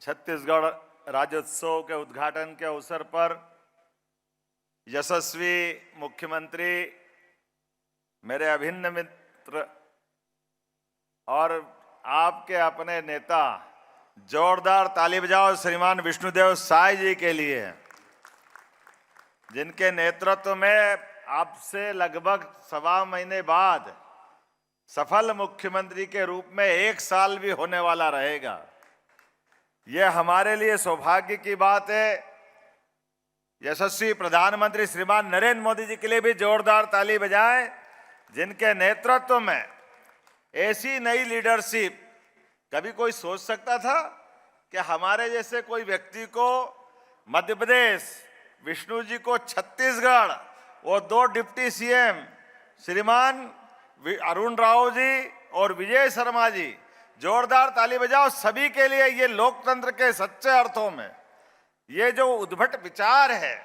छत्तीसगढ़ राज्योत्सव के उद्घाटन के अवसर पर यशस्वी मुख्यमंत्री, मेरे अभिन्न मित्र और आपके अपने नेता, जोरदार ताली बजाओ श्रीमान विष्णुदेव साय जी के लिए, जिनके नेतृत्व में आपसे लगभग सवा महीने बाद सफल मुख्यमंत्री के रूप में 1 साल भी होने वाला रहेगा। यह हमारे लिए सौभाग्य की बात है। यशस्वी प्रधानमंत्री श्रीमान नरेंद्र मोदी जी के लिए भी जोरदार ताली बजाएं, जिनके नेतृत्व में ऐसी नई लीडरशिप, कभी कोई सोच सकता था कि हमारे जैसे कोई व्यक्ति को मध्य प्रदेश, विष्णु जी को छत्तीसगढ़, वो 2 डिप्टी सीएम श्रीमान अरुण राव जी और विजय शर्मा जी, जोरदार ताली बजाओ सभी के लिए। ये लोकतंत्र के सच्चे अर्थों में ये जो उद्भट विचार है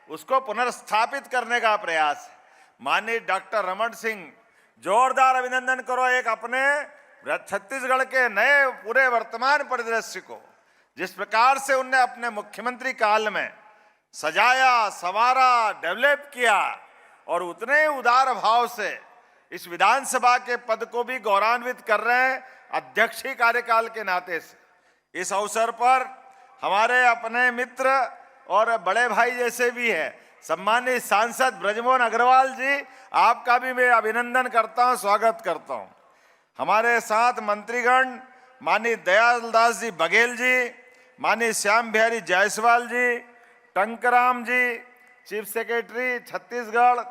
उसको पुनर्स्थापित करने का प्रयास है। माननीय डॉक्टर रमन सिंह, जोरदार अभिनंदन करो एक अपने छत्तीसगढ़ के नए पूरे वर्तमान परिदृश्य को, जिस प्रकार से उनने अपने मुख्यमंत्री काल में सजाया, संवारा, डेवलप किया और उतने उदार भाव से इस विधानसभा के पद को भी गौरवान्वित कर रहे हैं अध्यक्षीय कार्यकाल के नाते से। इस अवसर पर हमारे अपने मित्र और बड़े भाई जैसे भी हैं, सम्मानित सांसद ब्रजमोहन अग्रवाल जी, आपका भी मैं अभिनंदन करता हूं, स्वागत करता हूं। हमारे साथ मंत्रीगण, माननीय दयालदास जी बघेल जी, माननीय Shyam Bihari Jaiswal ji, Tankaram ji, chief secretary Chhattisgarh,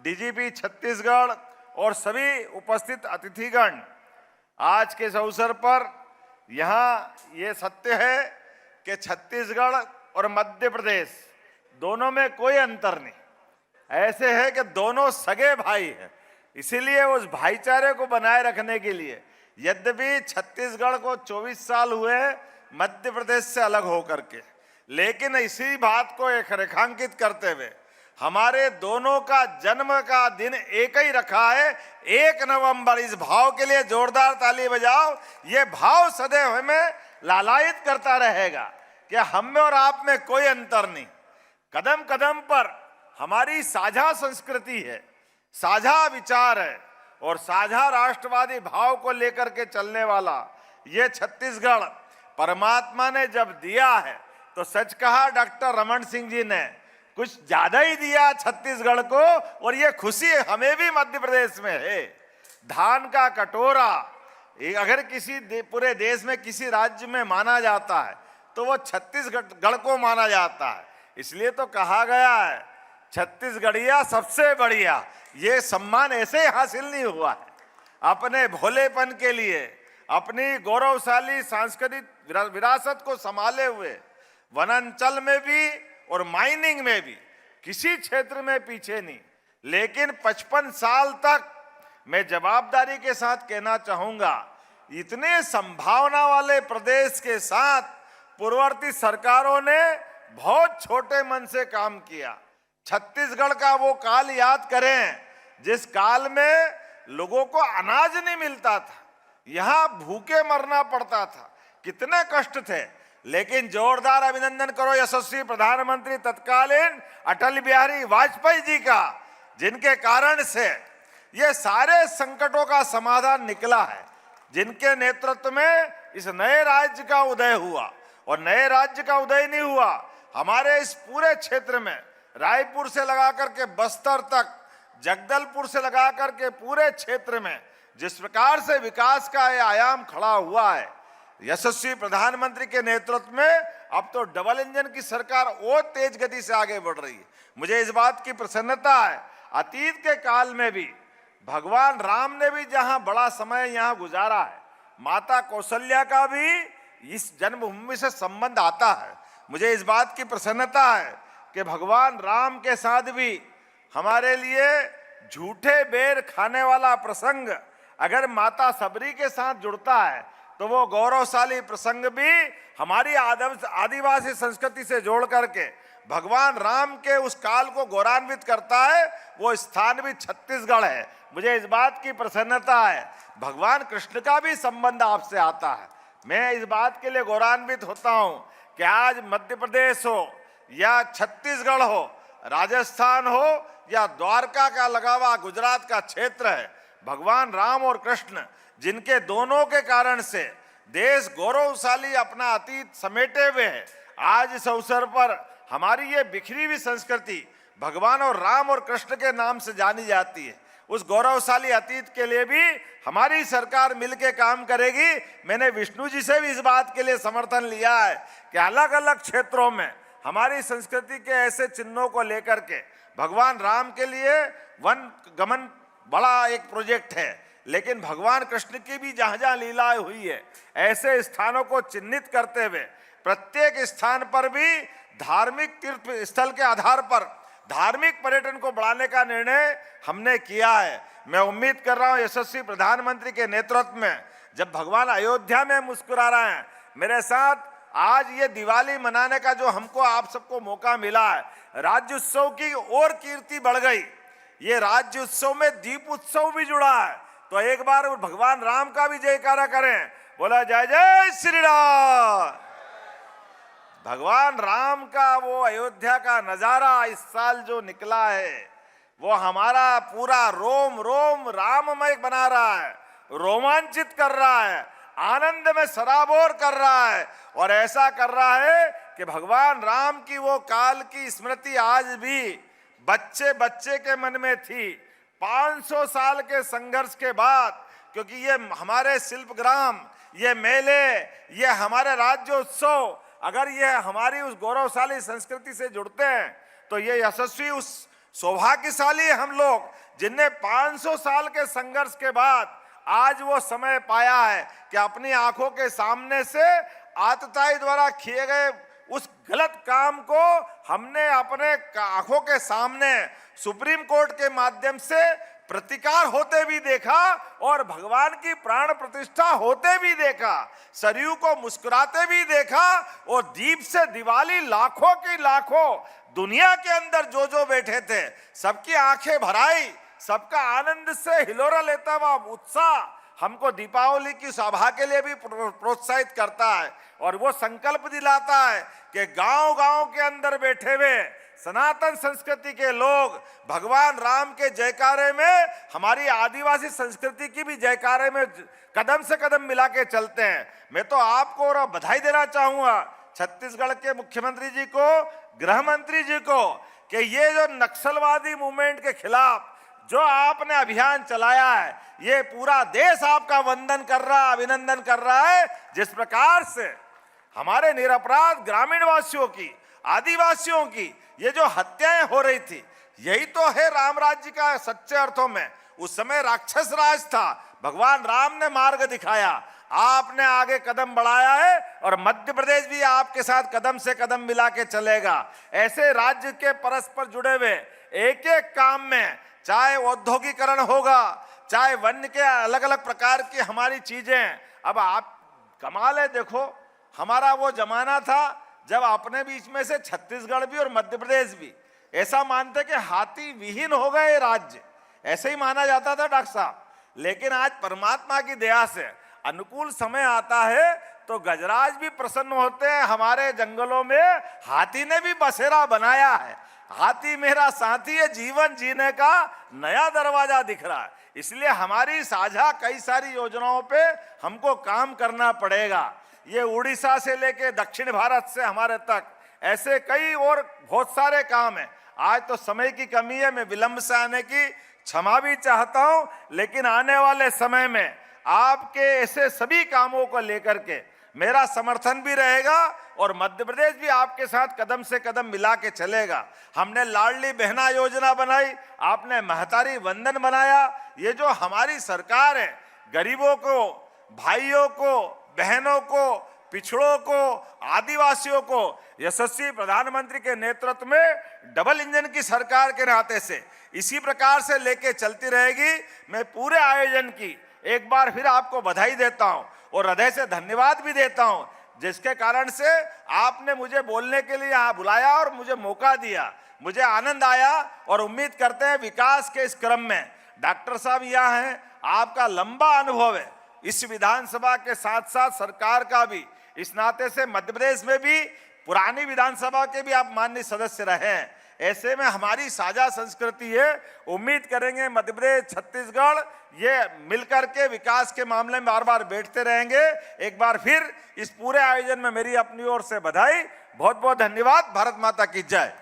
DGP Chhattisgarh और सभी उपस्थित अतिथिगण, आज के इस अवसर पर यहाँ ये सत्य है कि छत्तीसगढ़ और मध्य प्रदेश दोनों में कोई अंतर नहीं। ऐसे है कि दोनों सगे भाई हैं, इसीलिए उस भाईचारे को बनाए रखने के लिए, यद्यपि छत्तीसगढ़ को 24 साल हुए मध्य प्रदेश से अलग होकर के, लेकिन इसी बात को एक रेखांकित करते हुए हमारे दोनों का जन्म का दिन एक ही रखा है, 1 नवंबर। इस भाव के लिए जोरदार ताली बजाओ। ये भाव सदैव हमें लालायित करता रहेगा कि हम में और आप में कोई अंतर नहीं। कदम कदम पर हमारी साझा संस्कृति है, साझा विचार है और साझा राष्ट्रवादी भाव को लेकर के चलने वाला ये छत्तीसगढ़ परमात्मा ने जब दिया है तो सच कहा डॉक्टर रमन सिंह जी ने, कुछ ज्यादा ही दिया छत्तीसगढ़ को, और ये खुशी हमें भी मध्य प्रदेश में है। धान का कटोरा अगर किसी पूरे देश में किसी राज्य में माना जाता है तो वो छत्तीसगढ़ को माना जाता है। इसलिए तो कहा गया है छत्तीसगढ़िया सबसे बढ़िया। ये सम्मान ऐसे हासिल नहीं हुआ है अपने भोलेपन के लिए, अपनी गौरवशाली सांस्कृतिक विरासत को संभाले हुए, वनांचल में भी और माइनिंग में भी किसी क्षेत्र में पीछे नहीं। लेकिन 55 साल तक मैं जवाबदारी के साथ कहना चाहूंगा, इतने संभावना वाले प्रदेश के साथ पूर्ववर्ती सरकारों ने बहुत छोटे मन से काम किया। छत्तीसगढ़ का वो काल याद करें जिस काल में लोगों को अनाज नहीं मिलता था, यहां भूखे मरना पड़ता था, कितने कष्ट थे। लेकिन जोरदार अभिनंदन करो यशस्वी प्रधानमंत्री तत्कालीन अटल बिहारी वाजपेयी जी का, जिनके कारण से ये सारे संकटों का समाधान निकला है, जिनके नेतृत्व में इस नए राज्य का उदय हुआ। और नए राज्य का उदय नहीं हुआ, हमारे इस पूरे क्षेत्र में रायपुर से लगाकर के बस्तर तक, जगदलपुर से लगाकर के पूरे क्षेत्र में जिस प्रकार से विकास का ये आयाम खड़ा हुआ है, यशस्वी प्रधानमंत्री के नेतृत्व में अब तो डबल इंजन की सरकार और तेज गति से आगे बढ़ रही है। मुझे इस बात की प्रसन्नता है, अतीत के काल में भी भगवान राम ने भी जहां बड़ा समय यहां गुजारा है, माता कौशल्या का भी इस जन्मभूमि से संबंध आता है। मुझे इस बात की प्रसन्नता है कि भगवान राम के साथ भी हमारे लिए झूठे बेर खाने वाला प्रसंग अगर माता सबरी के साथ जुड़ता है तो वो गौरवशाली प्रसंग भी हमारी आदिवासी संस्कृति से जोड़ करके भगवान राम के उस काल को गौरवान्वित करता है। वो स्थान भी छत्तीसगढ़ है। मुझे इस बात की प्रसन्नता है, भगवान कृष्ण का भी संबंध आपसे आता है। मैं इस बात के लिए गौरवान्वित होता हूं कि आज मध्य प्रदेश हो या छत्तीसगढ़ हो, राजस्थान हो या द्वारका का लगा हुआ गुजरात का क्षेत्र है, भगवान राम और कृष्ण जिनके दोनों के कारण से देश गौरवशाली अपना अतीत समेटे हुए है, आज इस अवसर पर हमारी ये बिखरी हुई संस्कृति भगवान और राम और कृष्ण के नाम से जानी जाती है। उस गौरवशाली अतीत के लिए भी हमारी सरकार मिलकर काम करेगी। मैंने विष्णु जी से भी इस बात के लिए समर्थन लिया है कि अलग अलग क्षेत्रों में हमारी संस्कृति के ऐसे चिन्हों को लेकर के भगवान राम के लिए वन गमन बड़ा एक प्रोजेक्ट है, लेकिन भगवान कृष्ण की भी जहां जहां लीलाएं हुई है ऐसे स्थानों को चिन्हित करते हुए प्रत्येक स्थान पर भी धार्मिक तीर्थ स्थल के आधार पर धार्मिक पर्यटन को बढ़ाने का निर्णय हमने किया है। मैं उम्मीद कर रहा हूं यशस्वी प्रधानमंत्री के नेतृत्व में जब भगवान अयोध्या में मुस्कुरा रहे हैं मेरे साथ, आज ये दिवाली मनाने का जो हमको आप सबको मौका मिला है, राज्य उत्सव की और कीर्ति बढ़ गई। ये राज्य उत्सव में दीप उत्सव भी जुड़ा है, तो एक बार भगवान राम का भी जयकारा करें, बोला जय जय श्री राम। भगवान राम का वो अयोध्या का नजारा इस साल जो निकला है वो हमारा पूरा रोम रोम राममय बना रहा है, रोमांचित कर रहा है, आनंद में सराबोर कर रहा है और ऐसा कर रहा है कि भगवान राम की वो काल की स्मृति आज भी बच्चे बच्चे के मन में थी। 500 साल के संघर्ष के बाद, क्योंकि ये हमारे शिल्पग्राम, ये मेले, ये हमारे राज्योत्सव अगर ये हमारी उस गौरवशाली संस्कृति से जुड़ते हैं तो ये यशस्वी उस सौभाग्यशाली हम लोग जिनने 500 साल के संघर्ष के बाद आज वो समय पाया है कि अपनी आंखों के सामने से आतताई द्वारा किए गए उस गलत काम को हमने अपने आंखों के सामने सुप्रीम कोर्ट के माध्यम से प्रतिकार होते भी देखा और भगवान की प्राण प्रतिष्ठा होते भी देखा, सरयू को मुस्कुराते भी देखा और दीप से दिवाली लाखों की लाखों दुनिया के अंदर जो जो बैठे थे सबकी आंखें भराई, सबका आनंद से हिलोरा लेता हुआ उत्साह हमको दीपावली की सभा के लिए भी प्रोत्साहित करता है और वो संकल्प दिलाता है कि गांव-गांव के अंदर बैठे हुए सनातन संस्कृति के लोग भगवान राम के जयकारे में हमारी आदिवासी संस्कृति की भी जयकारे में कदम से कदम मिला के चलते हैं। मैं तो आपको और बधाई देना चाहूंगा छत्तीसगढ़ के मुख्यमंत्री जी को, गृह मंत्री जी को, कि ये जो नक्सलवादी मूवमेंट के खिलाफ जो आपने अभियान चलाया है ये पूरा देश आपका वंदन कर रहा है, अभिनंदन कर रहा है। जिस प्रकार से हमारे निरपराध ग्रामीण वासियों की, आदिवासियों की ये जो हत्याएं हो रही थी, यही तो है राम राज्य का सच्चे अर्थों में। उस समय राक्षस राज था, भगवान राम ने मार्ग दिखाया, आपने आगे कदम बढ़ाया है और मध्य प्रदेश भी आपके साथ कदम से कदम मिला के चलेगा। ऐसे राज्य के परस्पर जुड़े हुए एक एक काम में, चाहे औद्योगिकरण होगा, चाहे वन्य के अलग अलग प्रकार की हमारी चीजें। अब आप कमाल है, देखो हमारा वो जमाना था जब अपने बीच में से छत्तीसगढ़ भी और मध्य प्रदेश भी ऐसा मानते कि हाथी विहीन हो गए राज्य, ऐसे ही माना जाता था डॉक्टर साहब। लेकिन आज परमात्मा की दया से अनुकूल समय आता है तो गजराज भी प्रसन्न होते हैं। हमारे जंगलों में हाथी ने भी बसेरा बनाया है। हाथी मेरा साथी है, जीवन जीने का नया दरवाजा दिख रहा है। इसलिए हमारी साझा कई सारी योजनाओं पे हमको काम करना पड़ेगा। ये उड़ीसा से लेके दक्षिण भारत से हमारे तक ऐसे कई और बहुत सारे काम हैं। आज तो समय की कमी है, मैं विलंब से आने की क्षमा भी चाहता हूं, लेकिन आने वाले समय में आपके ऐसे सभी कामों को लेकर के मेरा समर्थन भी रहेगा और मध्य प्रदेश भी आपके साथ कदम से कदम मिला के चलेगा। हमने लाडली बहना योजना बनाई, आपने महतारी वंदन बनाया। ये जो हमारी सरकार है, गरीबों को, भाइयों को, बहनों को, पिछड़ों को, आदिवासियों को यशस्वी प्रधानमंत्री के नेतृत्व में डबल इंजन की सरकार के नाते से इसी प्रकार से लेके चलती रहेगी। मैं पूरे आयोजन की एक बार फिर आपको बधाई देता हूं और हृदय से धन्यवाद भी देता हूं, जिसके कारण से आपने मुझे बोलने के लिए यहाँ बुलाया और मुझे मौका दिया। मुझे आनंद आया और उम्मीद करते हैं विकास के इस क्रम में डॉक्टर साहब यहाँ हैं, आपका लंबा अनुभव है इस विधानसभा के साथ साथ सरकार का भी, इस नाते से मध्य प्रदेश में भी पुरानी विधानसभा के भी आप माननीय सदस्य रहे हैं। ऐसे में हमारी साझा संस्कृति है। उम्मीद करेंगे मध्य प्रदेश, छत्तीसगढ़ ये मिलकर के विकास के मामले में बार बार बैठते रहेंगे। एक बार फिर इस पूरे आयोजन में मेरी अपनी ओर से बधाई, बहुत बहुत धन्यवाद। भारत माता की जय।